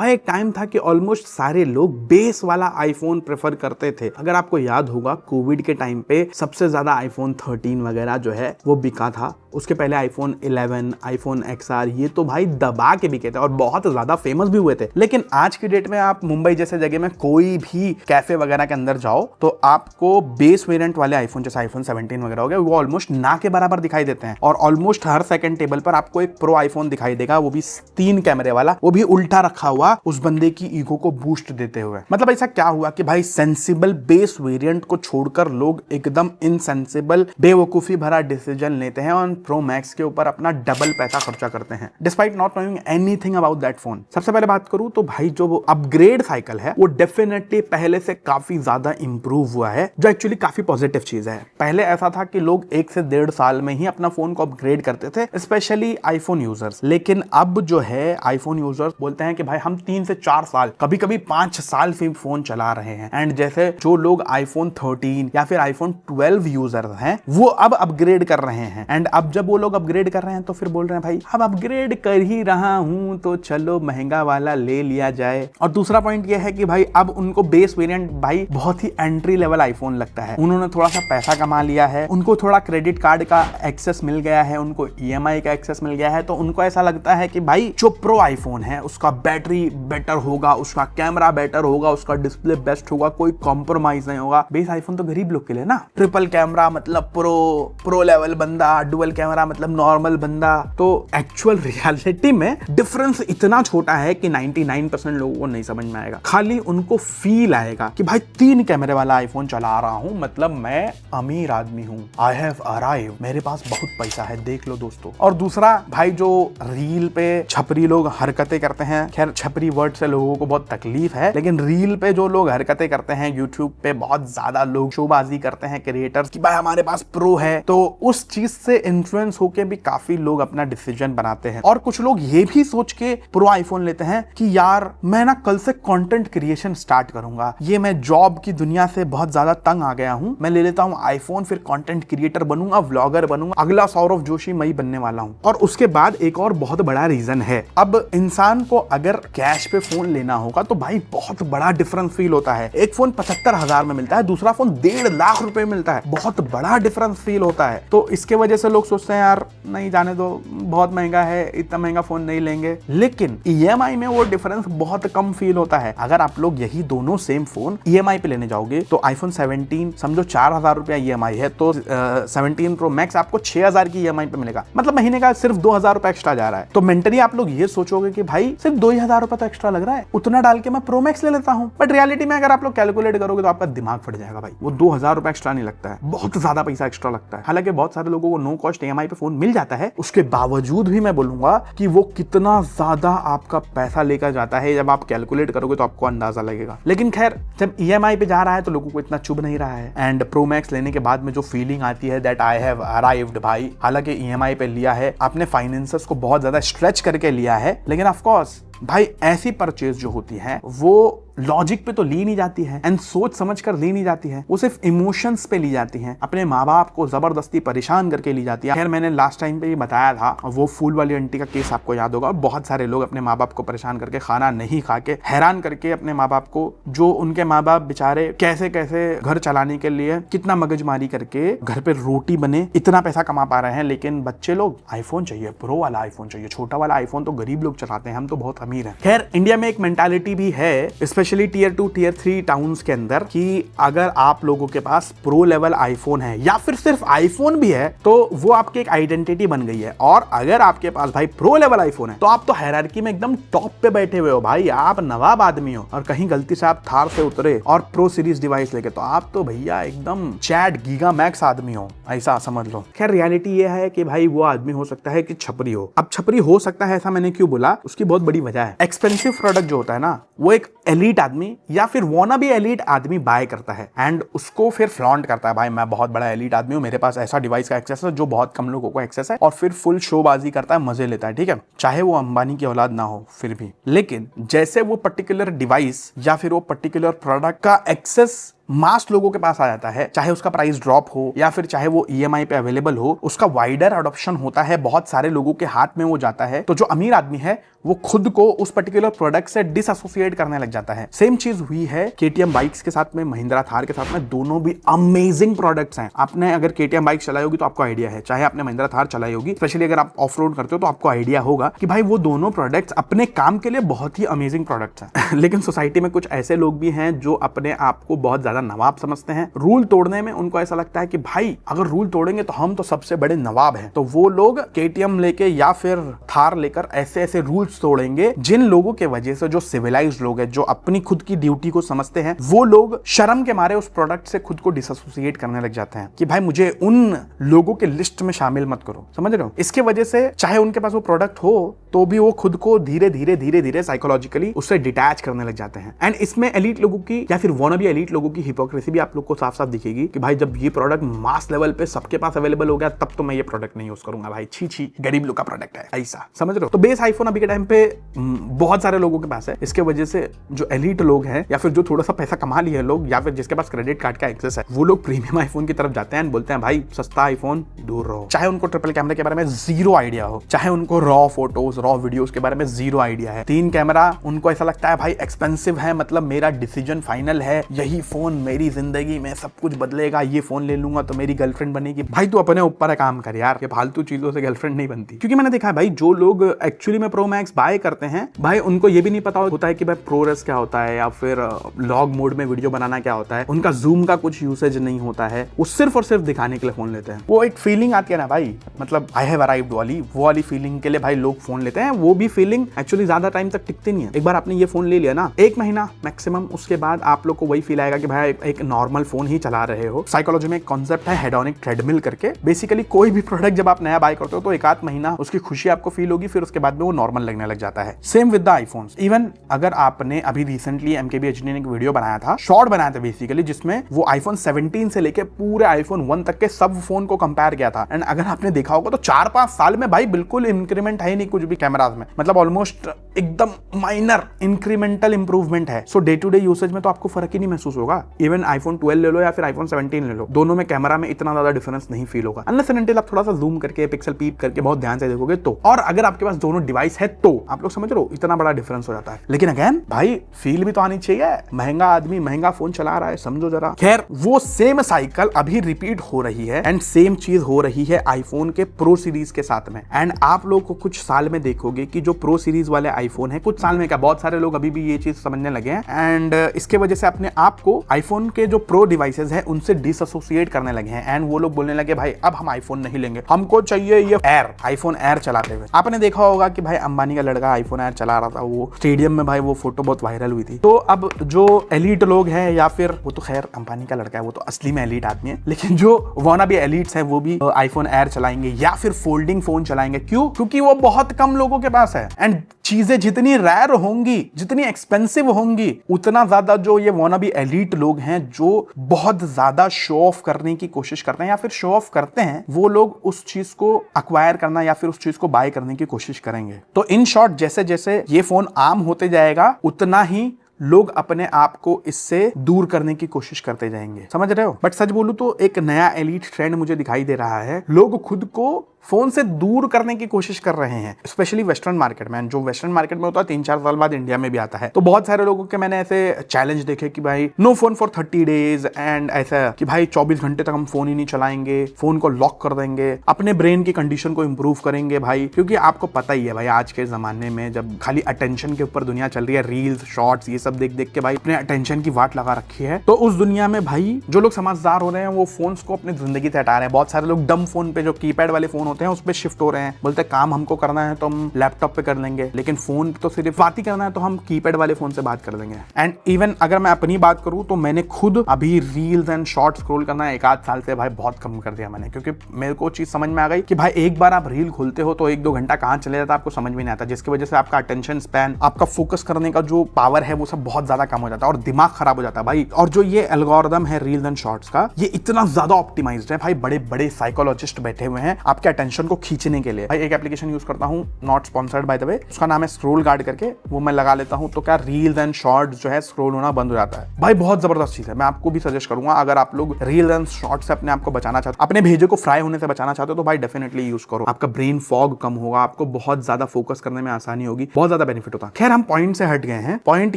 भाई एक टाइम था कि ऑलमोस्ट सारे लोग बेस वाला आईफोन प्रेफर करते थे। अगर आपको याद होगा कोविड के टाइम पे सबसे ज्यादा आईफोन 13 वगैरह जो है वो बिका था। उसके पहले आईफोन 11, आईफोन XR, ये तो भाई दबा के बिके थे और बहुत ज्यादा फेमस भी हुए थे। लेकिन आज की डेट में आप मुंबई जैसे जगह में कोई भी कैफे वगैरह के अंदर जाओ तो आपको बेस वेरिएंट वाले आईफोन जैसे आईफोन 17 वगैरह हो गया वो ऑलमोस्ट ना के बराबर दिखाई देते हैं। और ऑलमोस्ट हर सेकंड टेबल पर आपको एक प्रो आईफोन दिखाई देगा, वो भी 3 कैमरे वाला, वो भी उल्टा रखा हुआ, उस बंदे की ईगो को बूस्ट देते हुए। मतलब ऐसा क्या हुआ कि भाई सेंसिबल बेस वेरिएंट को छोड़कर लोग एकदम इनसेंसिबल बेवकूफी भरा डिसीजन लेते हैं और प्रो मैक्स के ऊपर अपना डबल पैसा खर्चा करते हैं despite not knowing anything about that phone. सबसे पहले बात करूं तो भाई जो अपग्रेड साइकिल है वो डेफिनेटली पहले से काफी ज्यादा इंप्रूव हुआ है, जो एक्चुअली काफी पॉजिटिव चीज है। पहले ऐसा था कि लोग 1 से 1.5 साल में ही अपना फोन को अपग्रेड करते थे, स्पेशली आईफोन यूजर्स। लेकिन अब जो है आईफोन यूजर्स बोलते हैं कि भाई हम 3 से 4 साल, कभी कभी 5 साल से फोन चला रहे हैं। एंड जैसे जो लोग आईफोन 13 या फिर आईफोन 12 यूजर हैं वो अब अपग्रेड कर रहे हैं। एंड अब जब वो लोग अपग्रेड कर रहे हैं तो फिर बोल रहे हैं भाई अब अपग्रेड कर ही रहा हूं तो चलो महंगा वाला ले लिया जाए। और दूसरा पॉइंट ये है कि भाई अब उनको बेस वेरिएंट भाई बहुत ही एंट्री लेवल आईफोन लगता है। उन्होंने थोड़ा सा पैसा कमा लिया है, उनको थोड़ा क्रेडिट कार्ड का एक्सेस मिल गया है, उनको EMI का एक्सेस मिल गया है, तो उनको ऐसा लगता है कि भाई जो प्रो आईफोन है उसका बैटरी बेटर होगा, उसका कैमरा बेटर होगा, उसका डिस्प्ले बेस्ट होगा, कोई कॉम्प्रोमाइज नहीं होगा। बेस आईफोन तो गरीब लोग के लिए ना, ट्रिपल कैमरा मतलब प्रो लेवल बंदा, डुअल कैमरा मतलब नॉर्मल बंदा। तो एक्चुअल रियलिटी में डिफरेंस इतना छोटा है कि 99% लोगों को नहीं समझ में आएगा। खाली उनको फील आएगा कि भाई 3 कैमरे वाला आईफोन चला रहा हूं मतलब मैं अमीर आदमी हूं, आई हैव अराइव, मेरे पास बहुत पैसा है, देख लो दोस्तों। और दूसरा भाई जो रील पे छपरी लोग हरकतें करते हैं, खैर छपरी वर्ड से लोगों को बहुत तकलीफ है, लेकिन रील पे जो लोग हरकतें करते हैं, यूट्यूब पे बहुत ज्यादा लोग शोबाजी करते हैं क्रिएटर्स कि भाई हमारे पास प्रो है, तो उस चीज से इन्फ्लुएंस होके भी काफी लोग अपना डिसीजन बनाते हैं। और कुछ लोग ये भी सोच के प्रो आईफोन लेते हैं कि यार मैं ना कल से कंटेंट क्रिएशन स्टार्ट करूंगा, ये मैं जॉब की दुनिया से बहुत ज्यादा तंग आ गया हूं, मैं ले लेता हूं आईफोन, फिर कंटेंट क्रिएटर बनूंगा, व्लॉगर बनूंगा, अगला सौरभ जोशी मैं ही बनने वाला हूं। और उसके बाद एक और बहुत बड़ा रीजन है, अब इंसान को अगर कैश पे फोन लेना होगा तो भाई बहुत बड़ा डिफरेंस फील होता है। एक फोन 75,000 में मिलता है, दूसरा फोन 1.5 लाख रुपए में मिलता है, बहुत बड़ा डिफरेंस फील होता है। तो इसके वजह से लोग सोचते हैं यार नहीं जाने दो, बहुत महंगा है, इतना महंगा फोन नहीं लेंगे। लेकिन EMI में वो डिफरेंस बहुत कम फील होता है। अगर आप लोग यही दोनों सेम फोन EMI पे लेने जाओगे तो आईफोन 17 समझो 4,000 रुपया EMI है, तो 17 प्रो मैक्स आपको 6,000 की EMI पे मिलेगा, मतलब महीने का सिर्फ 2,000 रुपए एक्स्ट्रा जा रहा है। तो मेंटली आप लोग ये सोचोगे कि भाई सिर्फ 2,000 रुपए तो एक्स्ट्रा लग रहा है, उतना डाल के मैं प्रो मैक्स ले लेता हूँ। बट रियलिटी में अगर आप लोग कैलकुलेट करोगे तो आपका दिमाग फट जाएगा भाई, वो 2,000 रुपए एक्स्ट्रा नहीं लगता है, बहुत ज्यादा पैसा एक्स्ट्रा लगता है। हालांकि बहुत सारे लोगों को नो कॉस्ट EMI पे फोन मिल जाता है, उसके बावजूद भी मैं बोलूंगा कि वो कितना ज्यादा आपका पैसा लेकर जाता है, जब आप कैलकुलेट करोगे तो आपको अंदाजा लगेगा। लेकिन खैर जब EMI पे जा रहा है तो लोगों को इतना चुभ नहीं रहा है। एंड प्रो मैक्स लेने के बाद में जो फीलिंग आती है दैट आई हैव अराइव्ड भाई, हालांकि EMI पे लिया है, आपने फाइनेंसर्स को बहुत ज्यादा स्ट्रेच करके लिया है, लेकिन ऑफ कोर्स भाई ऐसी परचेज जो होती है वो लॉजिक पे तो ली नहीं जाती है एंड सोच समझ कर ली नहीं जाती है, वो सिर्फ इमोशंस पे ली जाती है, अपने माँ बाप को जबरदस्ती परेशान करके ली जाती है। खैर मैंने लास्ट टाइम पे ये बताया था, वो फूल वाली आंटी का केस आपको याद होगा। बहुत सारे लोग अपने माँ बाप को परेशान करके, खाना नहीं खा के, हैरान करके अपने माँ बाप को, जो उनके माँ बाप बेचारे कैसे कैसे घर चलाने के लिए कितना मगजमारी करके घर पे रोटी बने इतना पैसा कमा पा रहे हैं, लेकिन बच्चे लोग आईफोन चाहिए, प्रो वाला आईफोन चाहिए। छोटा वाला आईफोन तो गरीब लोग चलाते हैं, हम तो बहुत अमीर हैं। खैर इंडिया में एक मेंटालिटी भी है, स्पेशली टियर 2 टियर 3 टाउन्स के अंदर, कि अगर आप लोगों के पास प्रो लेवल आईफोन है या फिर सिर्फ आईफोन भी है तो वो आपकी एक आइडेंटिटी बन गई है। और अगर आपके पास भाई प्रो लेवल आईफोन है तो आप तो हायरार्की में एकदम टॉप पे बैठे हुए हो भाई, आप नवाब आदमी हो। और कहीं गलती से आप थार से उतरे और प्रो सीरीज डिवाइस लेके, तो आप तो भैया एकदम चैट गीगा मैक्स आदमी हो, ऐसा समझ लो। खैर रियलिटी ये है कि भाई वो आदमी हो सकता है कि छपरी हो। अब छपरी हो सकता है ऐसा मैंने क्यों बोला, उसकी बहुत बड़ी वजह है। एक्सपेंसिव प्रोडक्ट जो होता है ना, वो एक एलीट आदमी या फिर वाना भी एलीट आदमी बाय करता है एंड उसको फिर फ्लॉन्ट करता है, भाई मैं बहुत बड़ा एलीट आदमी हूं, मेरे पास ऐसा डिवाइस का एक्सेस है जो बहुत कम लोगों को एक्सेस है, और फिर फुल शोबाजी करता है, मजे लेता है। ठीक है, चाहे वो अंबानी की औलाद ना हो फिर भी। लेकिन जैसे वो पर्टिकुलर डिवाइस या फिर वो पर्टिकुलर प्रोडक्ट का एक्सेस मास लोगों के पास आ जाता है, चाहे उसका प्राइस ड्रॉप हो या फिर चाहे वो ईएमआई पे अवेलेबल हो, उसका वाइडर अडॉप्शन होता है, बहुत सारे लोगों के हाथ में वो जाता है, तो जो अमीर आदमी है वो खुद को उस पर्टिकुलर प्रोडक्ट से डिसएसोसिएट करने लग जाता है। सेम चीज हुई है केटीएम बाइक्स के साथ में, महिंद्रा थार के साथ में, दोनों भी अमेजिंग प्रोडक्ट्स हैं। आपने अगर केटीएम बाइक चलाई होगी तो आपको आइडिया है, चाहे आपने महिंद्रा थार चलाई होगी, स्पेशली अगर आप ऑफ रोड करते हो तो आपको आइडिया होगा कि भाई वो दोनों प्रोडक्ट्स अपने काम के लिए बहुत ही अमेजिंग प्रोडक्ट्स हैं। लेकिन सोसाइटी में कुछ ऐसे लोग भी हैं जो अपने आप को बहुत ज्यादा नवाब समझते हैं। रूल तोड़ने में उनको ऐसा लगता है कि भाई अगर रूल तोड़ेंगे तो हम तो सबसे बड़े नवाब हैं, तो वो लोग केटीएम लेके या फिर थार लेकर ऐसे ऐसे रूल्स तोड़ेंगे जिन लोगों के वजह से, जो सिविलाइज्ड लोग हैं, जो अपनी खुद की ड्यूटी को समझते हैं, वो लोग शर्म के मारे उस प्रोडक्ट से खुद को डिसएसोसिएट करने लग जाते हैं कि भाई मुझे उन लोगों के लिस्ट में शामिल मत करो। समझ रहे हो? इसके वजह से चाहे उनके पास वो प्रोडक्ट हो तो भी वो खुद को धीरे धीरे साइकोलॉजिकली उससे डिटैच करने लग जाते हैं। एंड इसमें एलीट लोगों की या फिर वानाबी एलीट लोगों की हिपोक्रेसी भी आप लोग को साफ साफ दिखेगी कि भाई जब ये प्रोडक्ट मास लेवल पे सबके पास अवेलेबल हो गया तब तो मैं ये प्रोडक्ट नहीं यूज करूंगा, भाई छी गरीब लोग का प्रोडक्ट है, ऐसा। समझ रहे हो? तो बेस आईफोन अभी के टाइम पे बहुत सारे लोगों के पास है। इसके वजह से जो एलीट लोग हैं या फिर जो थोड़ा सा पैसा कमा लिए लोग या फिर जिसके पास क्रेडिट कार्ड का एक्सेस है, वो लोग प्रीमियम आईफोन की तरफ जाते हैं, बोलते हैं भाई सस्ता आईफोन दूर रहो। चाहे उनको ट्रिपल कैमरे के बारे में जीरो आइडिया हो, चाहे उनको रॉ फोटोज रॉ वीडियोस के बारे में जीरो आइडिया है, 3 कैमरा उनको ऐसा लगता है भाई एक्सपेंसिव है, मतलब मेरा डिसीजन फाइनल है, यही फोन मेरी जिंदगी में सब कुछ बदलेगा, ये फोन ले लूंगा तो मेरी गर्लफ्रेंड बनेगी। भाई तू अपने ऊपर काम कर यार, ये फालतू चीजों से गर्लफ्रेंड नहीं बनती। क्योंकि मैंने देखा है भाई जो लोग एक्चुअली में प्रो मैक्स बाय करते हैं, भाई उनको ये भी नहीं पता होता है कि भाई प्रोरेस क्या होता है या फिर लॉग मोड में वीडियो बनाना क्या होता है, उनका जूम का कुछ यूसेज नहीं होता है, वो सिर्फ और सिर्फ दिखाने के लिए फोन लेते हैं। वो एक फीलिंग आती है ना भाई, मतलब आई हैव अराइव्ड वाली, वो वाली फीलिंग के लिए भाई लोग फोन लेते हैं। वो भी फीलिंग एक्चुअली ज्यादा टाइम तक टिकती नहीं है। एक बार आपने ये फोन ले लिया ना, 1 महीना मैक्सिमम, उसके बाद आप लोग को वही फील आएगा कि भाई एक नॉर्मल फोन ही चला रहे हो। साइकोलॉजी में एक कॉन्सेप्ट है हेडोनिक ट्रेडमिल करके। बेसिकली कोई भी प्रोडक्ट जब आप नया बाय करते हो तो 1-8 महीना उसकी खुशी आपको फील होगी, फिर उसके बाद में वो नॉर्मल लगने लग जाता है। Same with the iPhones. Even अगर आपने अभी रिसेंटली MKBHD ने एक वीडियो बनाया था, शॉर्ट बनाया था बेसिकली, जिसमें वो आईफोन 17 से लेके पूरे आईफोन 1 तक के सब फोन को कंपेयर किया था। एंड अगर आपने देखा होगा तो 4-5 साल में भाई बिल्कुल इंक्रीमेंट है नहीं कुछ भी कैमराज में, मतलब ऑलमोस्ट एकदम माइनर इंक्रीमेंटल इंप्रूवमेंट है। सो डे टू डे यूसेज में तो आपको फर्क ही नहीं महसूस होगा। इवन आईफोन 12 ले लो या फिर आईफोन 17 ले लो, दोनों में कैमरा में इतना ज्यादा डिफरेंस नहीं फील होगा, अनलेस एंड अनटिल आप थोड़ा सा जूम करके पिक्सल पीप करके बहुत ध्यान से देखोगे तो। और अगर आपके पास दोनों डिवाइस है तो आप लोग समझ रहे हो इतना बड़ा डिफरेंस हो जाता है। लेकिन अगेन भाई फील भी तो आनी चाहिए, महंगा आदमी महंगा फोन चला रहा है, समझो जरा। खैर वो सेम साइकिल अभी रिपीट हो रही है एंड सेम चीज हो रही है आईफोन के प्रो सीरीज के साथ में। एंड आप लोग को कुछ साल में देखोगे कि जो प्रो सीरीज वाले आईफोन है, कुछ साल में क्या बहुत सारे लोग अभी भी ये चीज समझने लगे हैं एंड इसके वजह से अपने आप को आईफोन के जो प्रो डिवाइसेस है उनसे डिसएसोसिएट करने लगे हैं। एंड वो लोग बोलने लगे भाई अब हम आईफोन नहीं लेंगे, हमको चाहिए ये एयर, आईफोन एयर चलाते हुए। आपने देखा होगा कि भाई अंबानी का लड़का आईफोन एयर चला रहा था, वो स्टेडियम में, भाई वो फोटो बहुत वायरल हुई थी। तो अब जो एलीट लोग हैं, या फिर वो तो खैर अंबानी का लड़का है, वो तो असली में एलीट आदमी है, लेकिन जो वानाबी एलीट्स हैं वो भी आईफोन एयर चलाएंगे या फिर फोल्डिंग फोन चलाएंगे। क्यों? क्योंकि वो बहुत कम लोगों के पास है। एंड चीजें जितनी रेयर होंगी, जितनी एक्सपेंसिव होंगी, उतना ज्यादा जो ये वानाबी एलीट लोग हैं जो बहुत ज्यादा शो ऑफ करने की कोशिश करते हैं या फिर शो ऑफ करते हैं, वो लोग उस चीज को अक्वायर करना या फिर उस चीज को बाय करने की कोशिश करेंगे। तो इन शॉर्ट जैसे जैसे ये फोन आम होते जाएगा उतना ही लोग अपने आप को इससे दूर करने की कोशिश करते जाएंगे। समझ रहे हो? बट सच बोलूं तो एक नया एलीट ट्रेंड मुझे दिखाई दे रहा है। लोग खुद को फोन से दूर करने की कोशिश कर रहे हैं, स्पेशली वेस्टर्न मार्केट में। जो वेस्टर्न मार्केट में होता है 3-4 साल बाद इंडिया में भी आता है। तो बहुत सारे लोगों के मैंने ऐसे चैलेंज देखे कि भाई no phone for 30 days and ऐसा कि भाई 24 घंटे तक हम फोन ही नहीं चलाएंगे, फोन को लॉक कर देंगे, अपने ब्रेन की कंडीशन को इंप्रूव करेंगे भाई। क्योंकि आपको पता ही है भाई आज के जमाने में जब खाली अटेंशन के ऊपर दुनिया चल रही है, रील्स शॉर्ट्स ये सब देख देख के भाई अपने अटेंशन की वाट लगा रखी है। तो उस दुनिया में भाई जो लोग समझदार हो रहे हैं वो फोन्स को अपनी जिंदगी से हटा रहे हैं। बहुत सारे लोग डम फोन पे, जो कीपैड वाले फोन होते हैं, उस पर शिफ्ट हो रहे हैं। बोलते हैं काम हमको करना है तो हम लैपटॉप पे कर लेंगे, लेकिन फोन तो सिर्फ बात ही करना है तो हम कीपैड वाले फोन से बात कर लेंगे। एंड इवन अगर मैं अपनी बात करूं तो मैंने खुद अभी रील्स एंड शॉर्ट स्क्रॉल करना 1-8 साल से भाई बहुत कम कर दिया मैंने, क्योंकि मेरे को चीज समझ में आ गई कि भाई एक बार आप रील खोलते हो तो 1-2 घंटा कहां चले जाता है आपको समझ में नहीं आता, जिसकी वजह से आपका अटेंशन स्पैन, आपका फोकस करने का जो पावर है वो सब बहुत ज्यादा कम हो जाता है और दिमाग खराब हो जाता है भाई। और जो ये एल्गोरिदम है रील्स एंड शॉर्ट्स का, ये इतना ज्यादा ऑप्टिमाइज्ड है भाई, बड़े बड़े साइकोलॉजिस्ट बैठे हुए हैं आपके अटेंशन को खींचने के लिए। भाई एक एप्लीकेशन यूज करता हूँ, not sponsored by the way, उसका नाम है स्क्रोल गार्ड करके, वो मैं लगा लेता हूँ तो क्या रील्स एंड शॉर्ट्स जो है स्क्रोल होना बंद हो जाता है। भाई बहुत जबरदस्त चीज है, मैं आपको भी सजेस्ट करूंगा अगर आप लोग रील्स एंड शॉर्ट्स से अपने आप को बचाना चाहते हो, अपने भेजे को फ्राई होने से बचाना चाहते हो तो भाई डेफिनेटली यूज करो। आपका ब्रेन फॉग कम होगा, आपको बहुत ज्यादा फोकस करने में आसानी होगी, बहुत ज्यादा बेनिफिट होता है। खैर हम पॉइंट से हट गए हैं। पॉइंट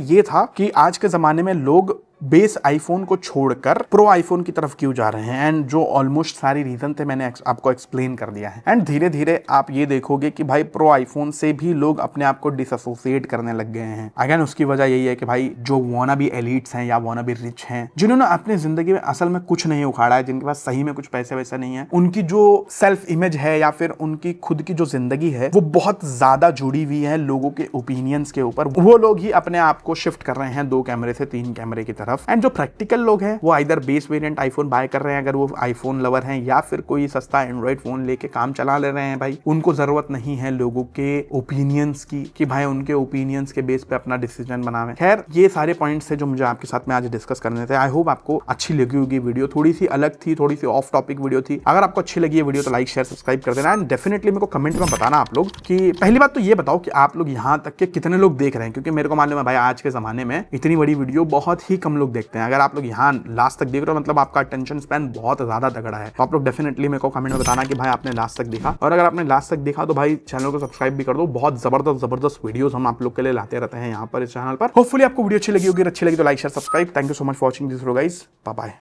ये था कि आज के जमाने में लोग बेस आईफोन को छोड़कर प्रो आईफोन की तरफ क्यों जा रहे हैं, एंड जो ऑलमोस्ट सारी रीजन थे मैंने आपको एक्सप्लेन कर दिया है। एंड धीरे धीरे आप ये देखोगे कि भाई प्रो आईफोन से भी लोग अपने आप को डिसएसोसिएट करने लग गए हैं। अगेन उसकी वजह यही है कि भाई जो वाना बी एलिट्स हैं या वाना बी रिच हैं, जिन्होंने अपनी जिंदगी में असल में कुछ नहीं उखाड़ा है, जिनके पास सही में कुछ पैसे वैसे नहीं है, उनकी जो सेल्फ इमेज है या फिर उनकी खुद की जो जिंदगी है वो बहुत ज्यादा जुड़ी हुई है लोगों के ओपिनियंस के ऊपर। वो लोग ही अपने आप को शिफ्ट कर रहे हैं 2 कैमरे से 3 कैमरे की तरफ। एंड जो प्रैक्टिकल लोग हैं वो either base variant iPhone buy कर रहे हैं अगर वो आईफोन लवर हैं, या फिर कोई सस्ता एंड्रॉइड फोन लेके काम चला ले रहे हैं। भाई उनको जरूरत नहीं है लोगों के ओपिनियंस की कि भाई उनके ओपिनियंस के बेस पे अपना डिसीजन बनावे। खैर ये सारे पॉइंट्स थे जो मुझे आपके साथ में आज डिस्कस करने थे। आई होप आपको अच्छी लगी होगी वीडियो, थोड़ी सी अलग थी, थोड़ी सी ऑफ टॉपिक वीडियो थी। अगर आपको अच्छी लगी है वीडियो तो लाइक शेयर सब्सक्राइब कर देना। एंड डेफिनेटली मेरे को कमेंट में बताना आप लोग कि पहली बात तो ये बताओ कि आप लोग यहाँ तक के कितने लोग देख रहे हैं, क्योंकि मेरे को मालूम है भाई आज के जमाने में इतनी बड़ी वीडियो बहुत ही कम लोग देखते हैं। अगर आप लोग यहाँ लास्ट तक देख रहे हो मतलब आपका अटेंशन स्पैन बहुत ज्यादा तगड़ा है। तो आप लोग डेफिनेटली मेरे को कमेंट में बताना कि भाई आपने लास्ट तक देखा, और अगर आपने लास्ट तक देखा तो भाई चैनल को सब्सक्राइब भी कर दो। बहुत जबरदस्त वीडियोस हम आप लोग के लिए लाते रहते हैं यहाँ पर इस चैनल पर। होपफुली आपको वीडियो अच्छी लगी होगी, अच्छी लगी तो like share subscribe. Thank you so much for watching this video guys, bye bye.